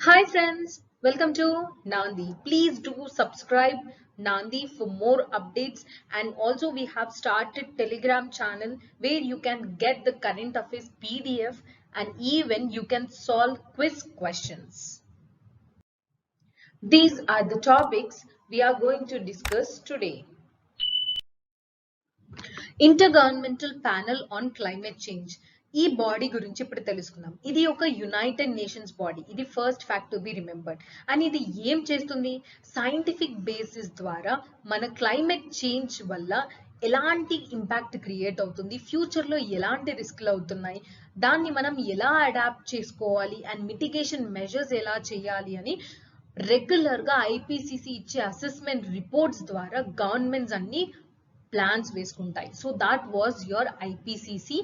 Hi friends, welcome to Nandi. Please do subscribe Nandi for more updates, and also we have started Telegram channel where you can get the current affairs PDF and even you can solve quiz questions. These are the topics we are going to discuss today. Intergovernmental panel on climate change ఈ body గురించి ఇప్పుడు తెలుసుకుందాం. ఇది ఒక United Nations body. ఇది first fact to be remembered. And ఇది ఏం చేస్తుంది? సైంటిఫిక్ బేసిస్ ద్వారా మన క్లైమేట్ చేంజ్ వల్ల ఎలాంటి ఇంపాక్ట్ క్రియేట్ అవుతుంది, ఫ్యూచర్ లో ఎలాంటి రిస్క్లు అవుతున్నాయి, దాన్ని మనం ఎలా అడాప్ట్ చేసుకోవాలి అండ్ మిటిగేషన్ మెజర్స్ ఎలా చేయాలి అని రెగ్యులర్ గా ఐపీసీసీ ఇచ్చే అసెస్మెంట్ రిపోర్ట్స్ ద్వారా గవర్నమెంట్స్ అన్ని plans వేసుకుంటాయి. So that was your IPCC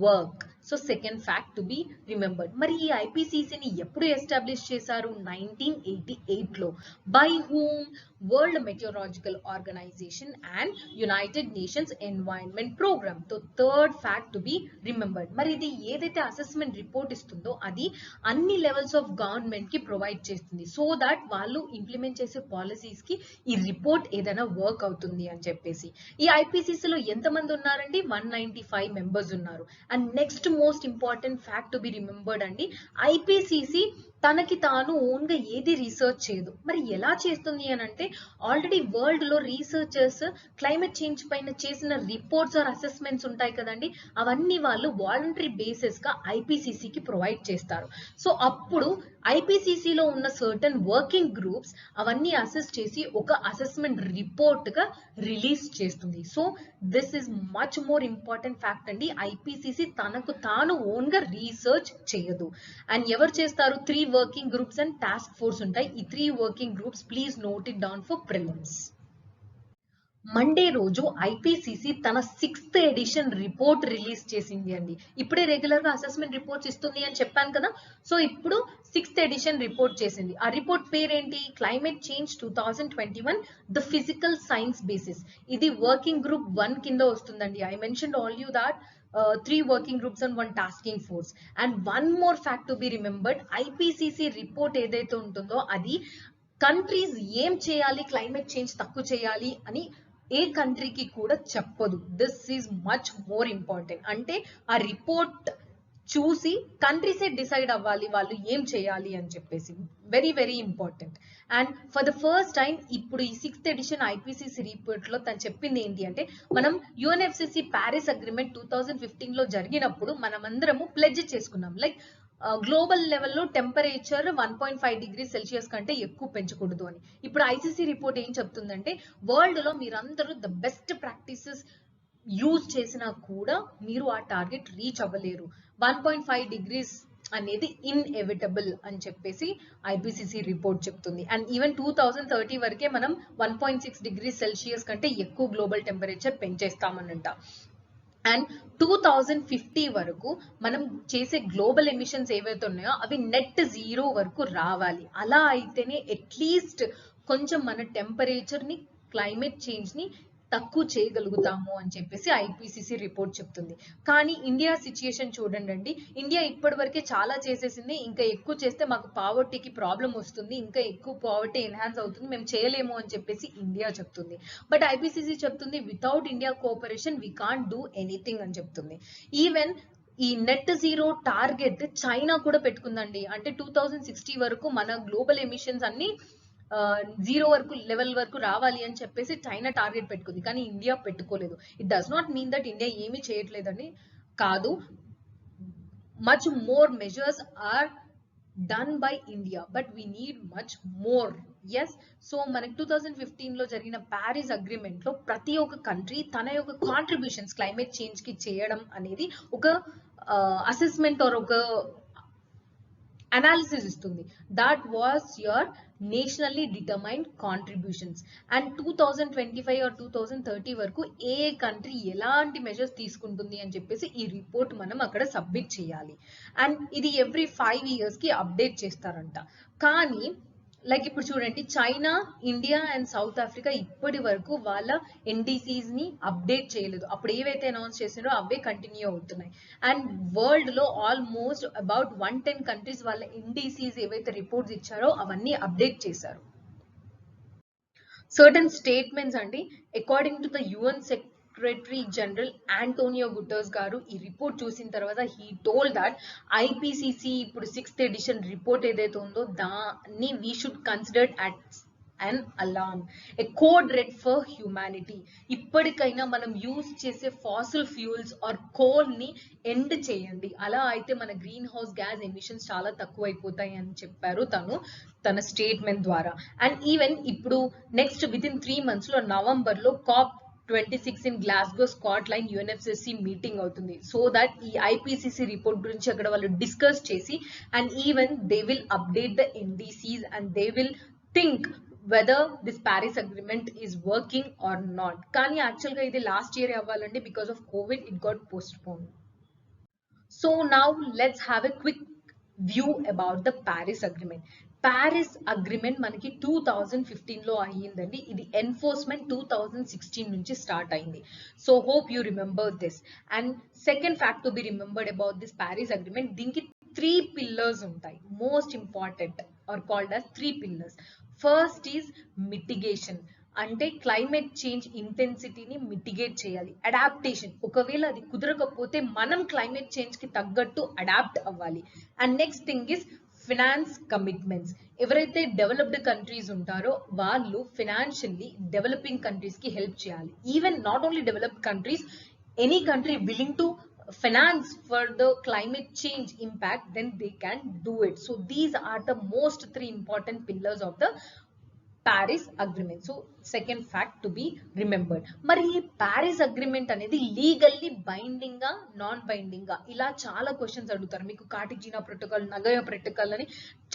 work. So second fact to be remembered. మరి ఈ ఐపీసీసీని ఎప్పుడు ఎస్టాబ్లిష్ చేశారు? 1988 లో. By whom? World Meteorological Organization and United Nations Environment Programme. తో third fact to be remembered. మరి ఇది ఏదైతే అసెస్మెంట్ రిపోర్ట్ ఇస్తుందో అది అన్ని లెవెల్స్ ఆఫ్ గవర్నమెంట్ కి ప్రొవైడ్ చేస్తుంది, సో దాట్ వాళ్ళు ఇంప్లిమెంట్ చేసే పాలసీస్ కి ఈ రిపోర్ట్ ఏదైనా వర్క్ అవుతుంది అని చెప్పేసి. ఈ ఐపీసీసీలో ఎంతమంది ఉన్నారండి? 195 మెంబర్స్ ఉన్నారు. And next most important fact to be remembered అండి, ఐపీసీసీ తనకి తాను ఓన్ గా ఏది రీసెర్చ్ చేయదు. మరి ఎలా చేస్తుంది అని అంటే, ఆల్రెడీ వరల్డ్ లో రీసెర్చర్స్ క్లైమేట్ చేంజ్ పైన చేసిన రిపోర్ట్స్ ఆర్ అసెస్మెంట్స్ ఉంటాయి కదండి, అవన్నీ వాళ్ళు వాలంటరీ బేసిస్ గా ఐపీసీసీకి ప్రొవైడ్ చేస్తారు. సో అప్పుడు ఐపీసీసీలో ఉన్న సర్టన్ వర్కింగ్ గ్రూప్స్ అవన్నీ అసెస్ చేసి ఒక అసెస్మెంట్ రిపోర్ట్ గా రిలీజ్ చేస్తుంది. So this is much more important fact అండి. ఐపీసీసీ తనకు తాను ఓన్ గా రీసెర్చ్ చేయదు. అండ్ ఎవరు చేస్తారు? 3 working groups and task force ఉంటాయి. ఈ 3 working groups please note it down for prelims. Monday రోజు ఐపీసీసీ తన 6th ఎడిషన్ రిపోర్ట్ రిలీజ్ చేసింది అండి. ఇప్పుడే రెగ్యులర్ గా అసెస్మెంట్ రిపోర్ట్స్ ఇస్తుంది అని చెప్పాను కదా, సో ఇప్పుడు 6th ఎడిషన్ రిపోర్ట్ చేసింది. ఆ రిపోర్ట్ పేరేంటి? Climate change 2021 the physical science basis. ఇది వర్కింగ్ గ్రూప్ 1 కింద వస్తుందండి. I mention all you that 3 working groups and 1 tasking force. And one more fact to be remembered, IPCC report ఏదైతే ఉంటుందో అది countries ఏం చేయాలి క్లైమేట్ చేంజ్ తక్కువ చేయాలి అని ఏ కంట్రీకి కూడా చెప్పదు. This is much more important. అంటే ఆ రిపోర్ట్ చూసి కంట్రీసే డిసైడ్ అవ్వాలి వాళ్ళు ఏం చేయాలి అని చెప్పేసి. Very very important. And for the first time ఇప్పుడు ఈ 6th ఎడిషన్ ఐపీసీసీ రిపోర్ట్ లో తను చెప్పింది ఏంటి అంటే, మనం యుఎన్ఎఫ్సిసి ప్యారిస్ అగ్రిమెంట్ 2015 లో జరిగినప్పుడు మనమందరము ప్లెడ్జ్ చేసుకున్నాం, లైక్ గ్లోబల్ లెవెల్లో టెంపరేచర్ 1.5 డిగ్రీ సెల్సియస్ కంటే ఎక్కువ పెంచకూడదు అని. ఇప్పుడు ఐసీసీ రిపోర్ట్ ఏం చెప్తుందంటే, వరల్డ్ లో మీరందరూ ద బెస్ట్ ప్రాక్టీసెస్ యూజ్ చేసినా కూడా మీరు ఆ టార్గెట్ రీచ్ అవ్వలేరు. 1.5 డిగ్రీస్ అనేది ఇన్ఎవిటబుల్ అని చెప్పేసి ఐపీసీసీ రిపోర్ట్ చెప్తుంది. అండ్ ఈవెన్ 2030 వరకే మనం 1.6 డిగ్రీ సెల్సియస్ కంటే ఎక్కువ గ్లోబల్ టెంపరేచర్ పెంచేస్తామనంట. అండ్ 2050 వరకు మనం చేసే గ్లోబల్ ఎమిషన్స్ ఏవైతే ఉన్నాయో అవి నెట్ జీరో వరకు రావాలి. అలా అయితేనే అట్లీస్ట్ కొంచెం మన టెంపరేచర్ ని, క్లైమేట్ చేంజ్ ని తక్కువ చేయగలుగుతాము అని చెప్పేసి ఐపీసీసీ రిపోర్ట్ చెప్తుంది. కానీ ఇండియా సిచ్యుయేషన్ చూడండి అండి, ఇండియా ఇప్పటి వరకే చాలా చేసేసింది, ఇంకా ఎక్కువ చేస్తే మాకు పావర్టీకి ప్రాబ్లం వస్తుంది, ఇంకా ఎక్కువ పావర్టీ ఎన్హాన్స్ అవుతుంది, మేము చేయలేము అని చెప్పేసి ఇండియా చెప్తుంది. బట్ ఐపీసీసీ చెప్తుంది without India cooperation we can't do anything అని చెప్తుంది. ఈవెన్ ఈ నెట్ జీరో టార్గెట్ చైనా కూడా పెట్టుకుందండి. అంటే 2060 వరకు మన గ్లోబల్ ఎమిషన్స్ అన్ని జీరో వరకు లెవెల్ వరకు రావాలి అని చెప్పేసి చైనా టార్గెట్ పెట్టుకుంది, కానీ ఇండియా పెట్టుకోలేదు. It does not mean that India ఏమీ చేయట్లేదని కాదు. Much more measures are done by India, but we need much more. Yes, so మనకి 2015 లో జరిగిన ప్యారిస్ అగ్రిమెంట్ లో ప్రతి ఒక్క కంట్రీ తన యొక్క కాంట్రిబ్యూషన్స్ క్లైమేట్ చేంజ్ కి చేయడం అనేది ఒక అసెస్మెంట్ ఆర్ ఒక అనాలిసిస్ ఇస్తుంది. That was your nationally determined contributions. And 2025 or 2030 వరకు ఏ కంట్రీ ఎలాంటి మెజర్స్ తీసుకుంటుంది అని చెప్పేసి ఈ రిపోర్ట్ మనం అక్కడ సబ్మిట్ చేయాలి. అండ్ ఇది ఎవ్రీ 5 years కి అప్డేట్ చేస్తారంట. కానీ లైక్ ఇప్పుడు చూడండి, China, India and south Africa ఇప్పటి వరకు వాళ్ళ ఎన్డీసీస్ ని అప్డేట్ చేయలేదు. అప్పుడు ఏవైతే అనౌన్స్ చేసినారో అవే కంటిన్యూ అవుతున్నాయి. అండ్ వరల్డ్ లో ఆల్మోస్ట్ అబౌట్ 110 కంట్రీస్ వాళ్ళ ఎన్డీసీస్ ఏవైతే రిపోర్ట్స్ ఇచ్చారో అవన్నీ అప్డేట్ చేశారు. సర్టన్ స్టేట్మెంట్స్ అండి, according to the UN secretary general Antonio Guterres గారు ఈ రిపోర్ట్ చూసిన తర్వాత హీ టోల్డ్ దట్ ఐపీసీసీ ఇప్పుడు 6th ఎడిషన్ రిపోర్ట్ ఏదైతే ఉందో దాన్ని we should consider at an alarm, A code red for humanity. ఇప్పటికైనా మనం యూజ్ చేసే ఫాసిల్ ఫ్యూల్స్ ఆర్ కోల్ ని ఎండ్ చేయండి, అలా అయితే మన గ్రీన్ హౌస్ గ్యాస్ ఎమిషన్స్ చాలా తక్కువైపోతాయి అని చెప్పారు తన స్టేట్మెంట్ ద్వారా. అండ్ ఈవెన్ ఇప్పుడు నెక్స్ట్ వితిన్ 3 months లో నవంబర్ లో COP26 in Glasgow Scotland UNFCCC meeting అవుతుంది. సో దట్ ఈ ఐపీసీసీ రిపోర్ట్ గురించి అక్కడ వాళ్ళు డిస్కస్ చేసి and even they will update the NDCs and they will think whether this Paris agreement is working or not. కానీ actual గా ఇది last year అవ్వాలండి, because of Covid it got postpone. So now let's have a quick view about the Paris agreement. Paris agreement మనకి 2015 లో అయ్యిందండి. ఇది enforcement 2016 నుంచి start అయింది. So hope you remember this. And second fact to be remembered about this Paris agreement, దీనికి 3 pillars ఉంటాయి, most important are called as 3 pillars. First is mitigation, అంటే climate change ఇంటెన్సిటీని మిటిగేట్ చేయాలి. అడాప్టేషన్, ఒకవేళ అది కుదరకపోతే మనం క్లైమేట్ చేంజ్ కి తగ్గట్టు అడాప్ట్ అవ్వాలి. And next thing is finance commitments. ఎవరైతే డెవలప్డ్ కంట్రీస్ ఉంటారో వాళ్ళు ఫినాన్షియల్లీ డెవలపింగ్ కంట్రీస్ కి హెల్ప్ చేయాలి. Even not only developed countries, any country willing to finance for the climate change impact, then they can do it. So these are the most 3 important pillars of the Paris agreement. So second fact to be remembered. మరి ఈ Paris agreement అనేది legally binding గా, non binding గా, ఇలా చాలా questions అడుగుతారు. మీకు Cartagena protocol, Nagoya protocol అని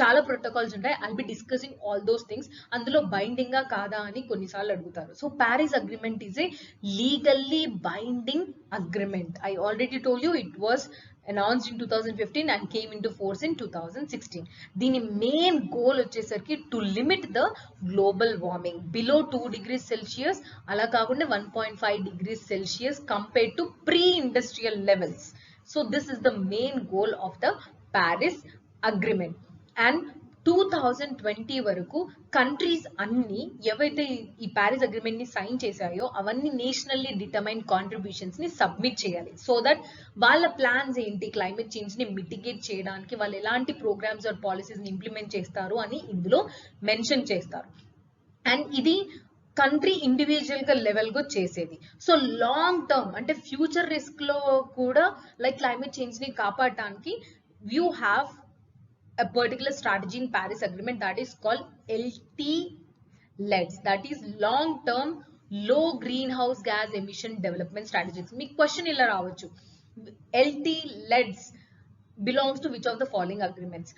చాలా ప్రోటోకాల్స్ ఉంటాయి. I'll be discussing all those things. అందులో బైండింగ్ గా కాదా అని కొన్నిసార్లు అడుగుతారు. So Paris agreement is a legally binding agreement. I already told you it was announced in 2015 and came into force in 2016. దీని మెయిన్ గోల్ వచ్చేసరికి to limit the global warming below 2 degrees Celsius, అలా కాకుండా 1.5 degrees Celsius compared to pre industrial levels. So this is the main goal of the Paris agreement. And 2020 వరకు countries అన్ని ఏవైతే ఈ Paris agreement ని sign చేశాయో అవన్నీ nationally determined contributions ని submit చేయాలి. సో దట్ వాళ్ళ ప్లాన్స్ ఏంటి, క్లైమేట్ చేంజ్ ని మిటిగేట్ చేయడానికి వాళ్ళు ఎలాంటి ప్రోగ్రామ్స్ ఆర్ పాలసీస్ ని ఇంప్లిమెంట్ చేస్తారు అని ఇందులో మెన్షన్ చేస్తారు. అండ్ ఇది కంట్రీ ఇండివిజువల్ గా లెవెల్ గా చేసేది. సో లాంగ్ టర్మ్ అంటే ఫ్యూచర్ రిస్క్ లో కూడా లైక్ క్లైమేట్ చేంజ్ ని కాపాడటానికి you have a particular strategy in Paris agreement that is called LT-LEDs, that is long term low greenhouse gas emission development strategies. Me question ఇలా రావచ్చు, LT-LEDs belongs to which of the following agreements?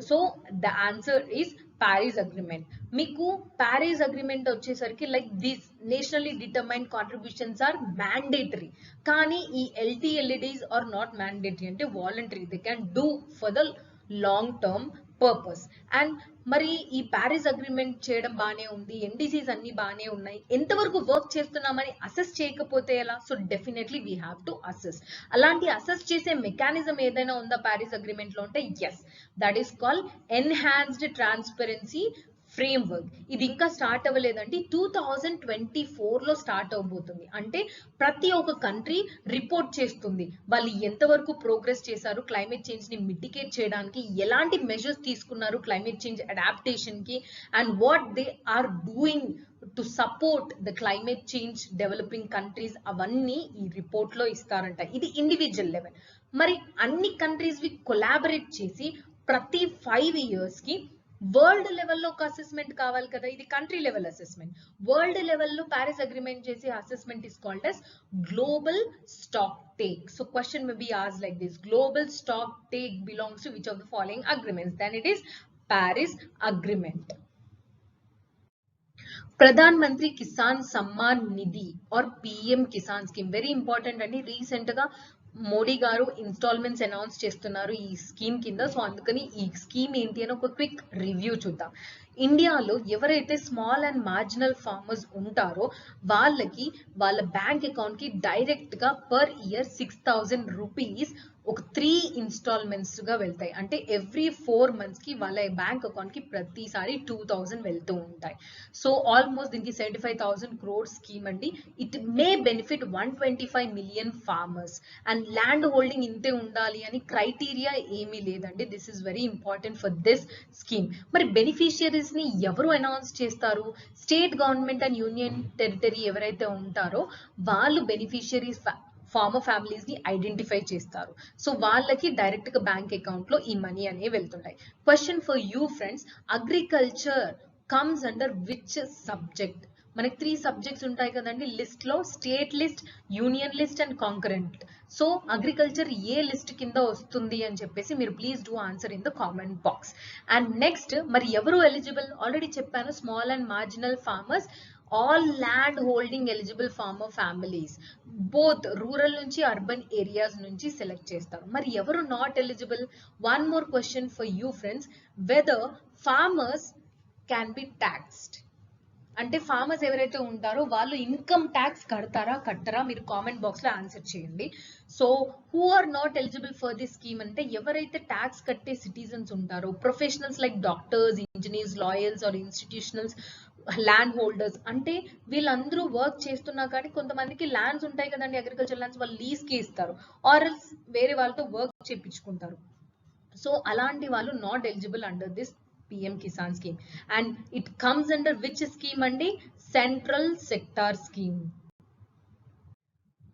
So the answer is Paris agreement. మీకు Paris agreement వచ్చేసరికి like these nationally determined contributions are mandatory, కానీ ఈ LT-LEDs are not mandatory, అంటే voluntary, they can do for the long term purpose. And మరి ఈ Paris agreement చేయడం బాగానే ఉంది, ఎన్డీసీస్ అన్ని బాగానే ఉన్నాయి, ఎంతవరకు వర్క్ చేస్తున్నామని అసెస్ చేయకపోతే ఎలా? So definitely we have to assess. అలాంటి అసెస్ చేసే మెకానిజం ఏదైనా ఉందా ప్యారిస్ అగ్రిమెంట్ లో అంటే yes, that is called enhanced transparency framework. ఇది ఇంకా స్టార్ట్ అవ్వలేదండి, 2024 లో స్టార్ట్ అవబోతుంది. అంటే ప్రతి ఒక్క కంట్రీ రిపోర్ట్ చేస్తుంది వాళ్ళు ఎంతవరకు ప్రోగ్రెస్ చేశారు క్లైమేట్ చేంజ్ ని మిటిగేట్ చేయడానికి, ఎలాంటి మెజర్స్ తీసుకున్నారు క్లైమేట్ చేంజ్ అడాప్టేషన్ కి, and what they are doing to support the climate change developing countries. అవన్నీ ఈ రిపోర్ట్ లో ఇస్తారంట. ఇది ఇండివిజువల్ లెవెల్. మరి అన్ని కంట్రీస్ వి కొలాబరేట్ చేసి ప్రతి 5 years కి వరల్డ్ లెవెల్లో ఒక అసెస్మెంట్ కావాలి కదా, ఇది కంట్రీ లెవెల్ అసెస్మెంట్. వరల్డ్ లెవెల్లో ప్యారిస్ అగ్రిమెంట్ చేసే assessment is called as global stock take. So question may be asked like this, global stock take belongs to which of the following agreements? Then it is Paris agreement. Pradhan Mantri Kisan Samman Nidhi or PM Kisan scheme very important అండి. Recent గా మోడీ గారు instalments announce చేస్తున్నారు ఈ scheme కింద. So అందుకని ఈ scheme ఏంటి అని ఒక క్విక్ రివ్యూ చూద్దాం. ఇండియాలో ఎవరైతే స్మాల్ అండ్ మార్జినల్ ఫార్మర్స్ ఉంటారో వాళ్ళకి వాళ్ళ బ్యాంక్ అకౌంట్ కి డైరెక్ట్ గా పర్ ఇయర్ 6,000 రూపీస్ ఒక 3 ఇన్స్టాల్మెంట్స్ గా వెళ్తాయి. అంటే ఎవ్రీ 4 months కి వాళ్ళ బ్యాంక్ అకౌంట్ కి ప్రతిసారి 2,000 వెళ్తూ ఉంటాయి. సో ఆల్మోస్ట్ దీనికి 75,000 crore స్కీమ్ అండి. It may benefit 125 million farmers. And land holding ఇంతే ఉండాలి అని క్రైటీరియా ఏమీ లేదండి. This is very important for this scheme. మరి బెనిఫిషియరీస్ ని ఎవరు అనౌన్స్ చేస్తారు? State government and union territory ఎవరైతే ఉంటారో వాళ్ళు బెనిఫిషియరీస్ ఫార్మర్ ఫ్యామిలీస్ ని ఐడెంటిఫై చేస్తారు. సో వాళ్ళకి డైరెక్ట్ గా బ్యాంక్ అకౌంట్ లో ఈ మనీ అనేవి వెళ్తుంటాయి. Question for you friends, agriculture comes under which subject? మనకి 3 సబ్జెక్ట్స్ ఉంటాయి కదండి లిస్ట్ లో, state list, union list and concurrent. So agriculture ఏ లిస్ట్ కింద వస్తుంది అని చెప్పేసి మీరు please do answer in the comment box. And next, మరి ఎవరు ఎలిజిబుల్? ఆల్రెడీ చెప్పాను, small and marginal farmers, all land holding eligible farmer families, both rural నుంచి అర్బన్ ఏరియాస్ నుంచి సెలెక్ట్ చేస్తారు. మరి ఎవరు not eligible? One more question for you friends, whether farmers can be taxed? అంటే farmers ఎవరైతే ఉంటారో వాళ్ళు ఇన్కమ్ ట్యాక్స్ కడతారా కట్టరా? మీరు కామెంట్ బాక్స్ లో ఆన్సర్ చేయండి. So who are not eligible for this scheme అంటే ఎవరైతే ట్యాక్స్ కట్టే సిటిజన్స్ ఉంటారో, professionals like doctors, engineers, lawyers or institutionals, land holders. అంటే వీళ్ళందరూ వర్క్ చేస్తున్నా కానీ కొంతమందికి ల్యాండ్స్ ఉంటాయి కదండి, అగ్రికల్చర్ ల్యాండ్స్, వాళ్ళు లీజ్ కి ఇస్తారు ఆర్ ఎల్స్ వేరే వాళ్ళతో వర్క్ చేయించుకుంటారు. సో అలాంటి వాళ్ళు not eligible under this PM Kisan scheme. And it comes under which scheme andi? Central sector scheme.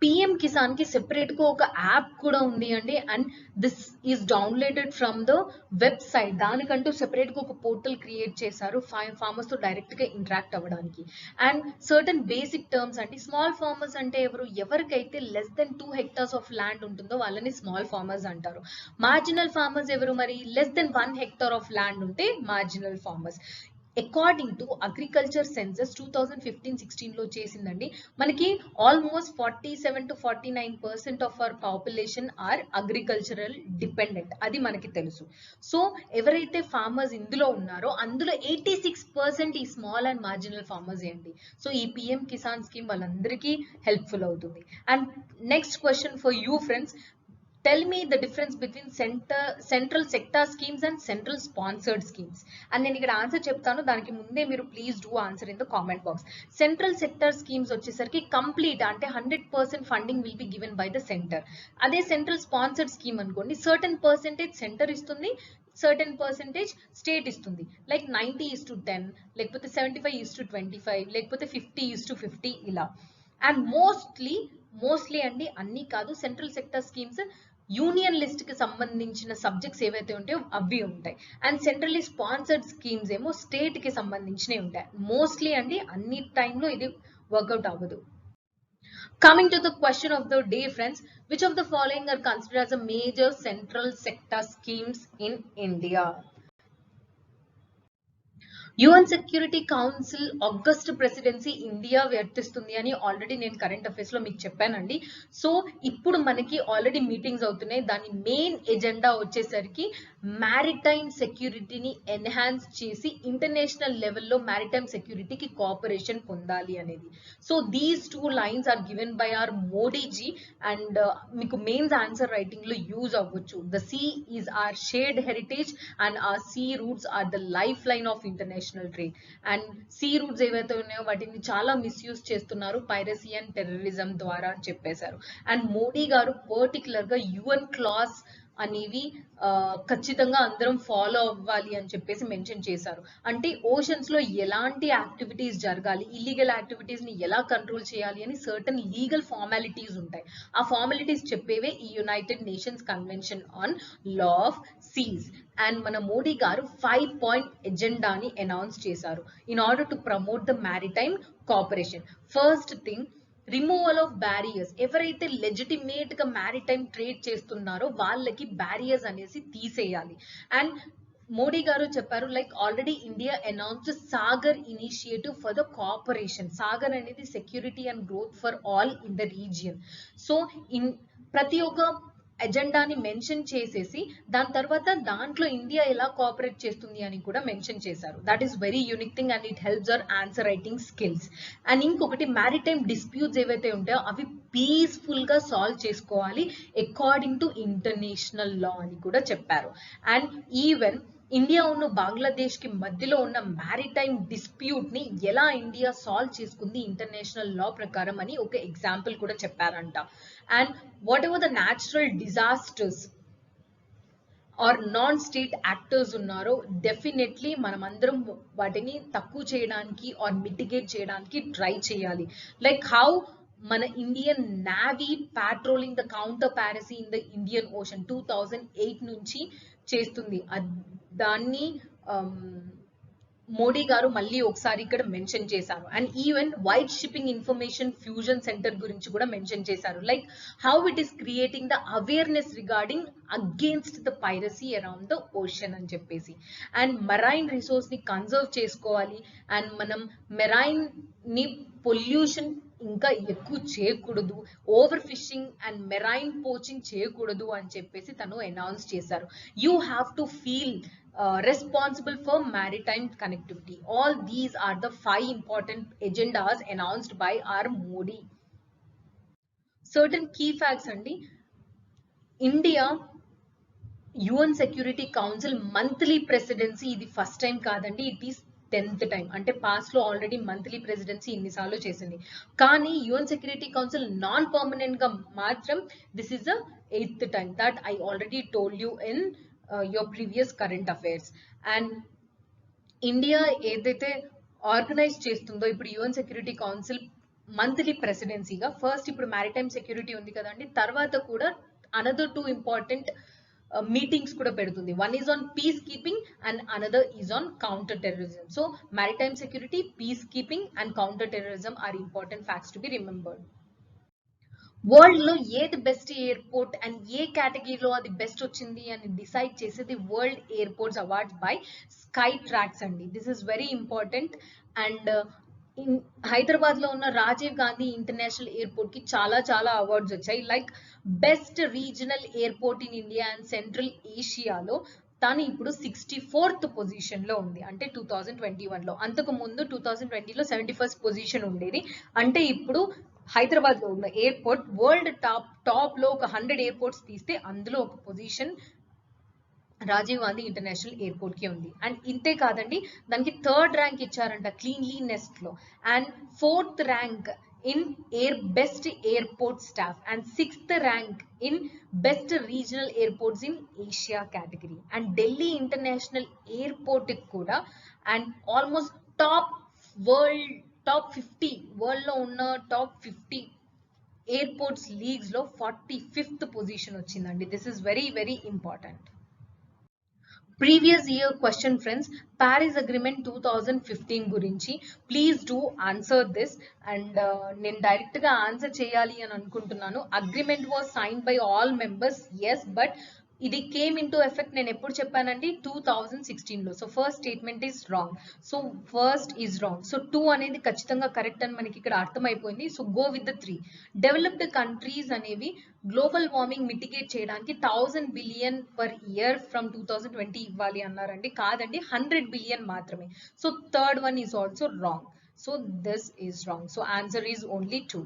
PM Kisan కి సెపరేట్ గా ఒక యాప్ కూడా ఉంది అండి. And this is downloaded from the website. దానికంటూ సెపరేట్ గా ఒక పోర్టల్ క్రియేట్ చేశారు ఫార్మర్స్ తో డైరెక్ట్ గా ఇంటరాక్ట్ అవ్వడానికి. అండ్ సర్టన్ బేసిక్ టర్మ్స్ అండి. స్మాల్ ఫార్మర్స్ అంటే ఎవరు? ఎవరికైతే less than 2 hectares of land ఉంటుందో వాళ్ళని స్మాల్ ఫార్మర్స్ అంటారు. మార్జినల్ ఫార్మర్స్ ఎవరు? మరి less than 1 hectare of land ఉంటే marginal farmers. According to agriculture census 2015-16 లో చేసిందండి, మనకి almost 47 to 49% of our population are agricultural dependent. అది మనకి తెలుసు. సో ఎవరైతే ఫార్మర్స్ ఇందులో ఉన్నారో అందులో 86% ఈ స్మాల్ అండ్ మార్జినల్ ఫార్మర్స్ ఏంటి. సో ఈ PM కిసాన్ స్కీమ్ వాళ్ళందరికీ హెల్ప్ఫుల్ అవుతుంది. And next question for you friends, tell me the difference between central sector schemes and central sponsored schemes. and నేను ఇక్కడ ఆన్సర్ చెప్తాను, దానికి ముందే మీరు please do answer in the comment box. Central sector schemes వచ్చేసరికి complete అంటే 100% funding will be given by the centre. అదే central sponsored scheme అనుకోండి, సర్టన్ పర్సెంటేజ్ సెంటర్ ఇస్తుంది, సర్టన్ పర్సెంటేజ్ స్టేట్ ఇస్తుంది. లైక్ 90:10, లేకపోతే 75:25, లేకపోతే 50:50 ఇలా. అండ్ మోస్ట్లీ అండి, అన్ని కాదు, central sector schemes union list కి సంబంధించిన సబ్జెక్ట్స్ ఏవైతే ఉంటాయో అవి ఉంటాయి. అండ్ సెంట్రల్లీ స్పాన్సర్డ్ స్కీమ్స్ ఏమో స్టేట్ కి సంబంధించినవి ఉంటాయి. మోస్ట్లీ అండి, అన్ని టైంలో ఇది వర్కౌట్ అవ్వదు. Coming to the question of the day friends, which of the following are considered as a major central sector schemes in India? UN security council August presidency India వర్తిస్తుంది అని ఆల్రెడీ నేను current affairs లో మీకు చెప్పానండి. So ఇప్పుడు మనకి already meetings అవుతున్నాయి. దాని మెయిన్ ఎజెండా వచ్చేసరికి మ్యారిటైమ్ సెక్యూరిటీని ఎన్హాన్స్ చేసి ఇంటర్నేషనల్ లెవెల్లో మ్యారిటైమ్ సెక్యూరిటీకి కోఆపరేషన్ పొందాలి అనేది. So these 2 lines are given by our Modiji. And మీకు మెయిన్స్ ఆన్సర్ రైటింగ్ లో యూజ్ అవ్వచ్చు. The sea is our shared heritage and our sea routes are the life line of international trade. And sea routes ఏవైతే ఉన్నాయో వాటిని చాలా misuse చేస్తున్నారు piracy and terrorism ద్వారా అని చెప్పేశారు. అండ్ మోడీ గారు పర్టికులర్ గా UN క్లాస్ అనేవి ఖచ్చితంగా అందరం ఫాలో అవ్వాలి అని చెప్పేసి మెన్షన్ చేశారు. అంటే ఓషన్స్ లో ఎలాంటి యాక్టివిటీస్ జరగాలి, ఇల్లీగల్ యాక్టివిటీస్ ని ఎలా కంట్రోల్ చేయాలి అని సర్టన్ లీగల్ ఫార్మాలిటీస్ ఉంటాయి. ఆ ఫార్మాలిటీస్ చెప్పేవే ఈ United Nations convention on law of seas. And మన మోడీ గారు 5-point ఎజెండాని అనౌన్స్ చేశారు in order to promote the maritime cooperation. First thing, removal of barriers. ఎవరైతే లెజిటిమేట్ గా మ్యారిటైమ్ ట్రేడ్ చేస్తున్నారో వాళ్ళకి బ్యారియర్స్ అనేసి తీసేయాలి. అండ్ మోడీ గారు చెప్పారు, like already India announce Sagar initiative for the cooperation. Sagar అనేది security and growth for all in the region. So ప్రతి ఒక్క ఎజెండాని మెన్షన్ చేసేసి దాని తర్వాత దాంట్లో ఇండియా ఎలా కోఆపరేట్ చేస్తుంది అని కూడా మెన్షన్ చేశారు. That is very unique thing and it helps our answer writing skills. And ఇంకొకటి మ్యారిటైమ్ డిస్ప్యూట్స్ ఏవైతే ఉంటాయో అవి పీస్ఫుల్ గా సాల్వ్ చేసుకోవాలి అకార్డింగ్ టు ఇంటర్నేషనల్ లా అని కూడా చెప్పారు. అండ్ ఈవెన్ ఇండియా ఉన్న బంగ్లాదేశ్ కి మధ్యలో ఉన్న మ్యారిటైమ్ డిస్ప్యూట్ ని ఎలా ఇండియా సాల్వ్ చేసుకుంది ఇంటర్నేషనల్ లా ప్రకారం అని ఒక ఎగ్జాంపుల్ కూడా చెప్పారంట. And whatever the natural disasters or non state actors ఉన్నారో డెఫినెట్లీ మనం అందరం వాటిని తక్కువ చేయడానికి ఆర్ మిటిగేట్ చేయడానికి ట్రై చేయాలి. లైక్ హౌ మన Indian navy patrolling the counter piracy in the Indian ocean 2008 నుంచి చేస్తుంది. దాన్ని మోడీ గారు మళ్ళీ ఒకసారి ఇక్కడ మెన్షన్ చేశారు. And even white shipping information fusion centre గురించి కూడా మెన్షన్ చేశారు. Like how it is creating the awareness regarding against the piracy around the ocean అని చెప్పేసి. అండ్ మెరైన్ రిసోర్స్ ని కన్జర్వ్ చేసుకోవాలి. అండ్ మనం మెరైన్ ని పొల్యూషన్ ఇంకా ఎక్కువ చేయకూడదు, over fishing and marine poaching చేయకూడదు అని చెప్పేసి తను అనౌన్స్ చేశారు. You have to feel responsible for maritime connectivity. All these are the 5 important agendas announced by our Modi. Certain key facts andi. India UN Security Council monthly presidency ఇది first time కాదండి, it is 10th time. అంటే past లో already monthly presidency ఇన్నిసార్లు చేసింది. కానీ UN security council non permanent గా మాత్రం this is the 8th time. That I already told you in your previous current affairs. And India ఏదైతే organise చేస్తుందో ఇప్పుడు యుఎన్ సెక్యూరిటీ కౌన్సిల్ మంత్లీ ప్రెసిడెన్సీగా ఫస్ట్ ఇప్పుడు మ్యారిటైమ్ సెక్యూరిటీ ఉంది కదండి, తర్వాత కూడా అనదర్ 2 ఇంపార్టెంట్ మీటింగ్స్ కూడా పెడుతుంది. One is on peace keeping and another is on counter terrorism. So maritime security, peace keeping and counter terrorism are important facts to be remembered. World లో ఏది best airport and ఏ కేటగిరీలో అది best వచ్చింది అని decide చేసేది world airports awards by Skytrax అండి. This is very important. And Hyderabad లో ఉన్న రాజీవ్ గాంధీ ఇంటర్నేషనల్ ఎయిర్పోర్ట్ కి చాలా చాలా అవార్డ్స్ వచ్చాయి. Like best regional airport in India and central ఏషియాలో తాను ఇప్పుడు 64th పొజిషన్ లో ఉంది, అంటే 2021 లో. అంతకు ముందు 2020లో 71st పొజిషన్ ఉండేది. అంటే ఇప్పుడు హైదరాబాద్ లో ఉన్న ఎయిర్పోర్ట్ వరల్డ్ టాప్ లో ఒక 100 ఎయిర్పోర్ట్స్ తీస్తే అందులో ఒక position Rajiv Gandhi international airport కి ఉంది. అండ్ ఇంతే కాదండి, దానికి 3rd ర్యాంక్ ఇచ్చారంట క్లీన్లీనెస్ లో, and 4th rank in best airport staff and 6th rank in best regional airports in Asia category. And Delhi International Airport kuda and almost top 50 world lo unna top 50 airports leagues lo 45th position వచ్చిందండి. This is very very important. Previous year question friends, Paris agreement 2015 గురించి please do answer this. And నేను direct గా answer చేయాలి అని అనుకుంటున్నాను. Agreement was sign by all members, yes, but ఇది came into effect నేను ఎప్పుడు చెప్పానండి 2016 లో. So first statement is wrong, so first is wrong. So 2 అనేది ఖచ్చితంగా కరెక్ట్ అని మనకి ఇక్కడ అర్థమైపోయింది. So go with the 3. Developed countries అనేవి గ్లోబల్ వార్మింగ్ మిటిగేట్ చేయడానికి 1000 బిలియన్ పర్ ఇయర్ ఫ్రమ్ 2020 ఇవ్వాలి అన్నారండి. కాదండి, 100 బిలియన్ మాత్రమే. So third one is also wrong. So this is wrong. So answer is only 2.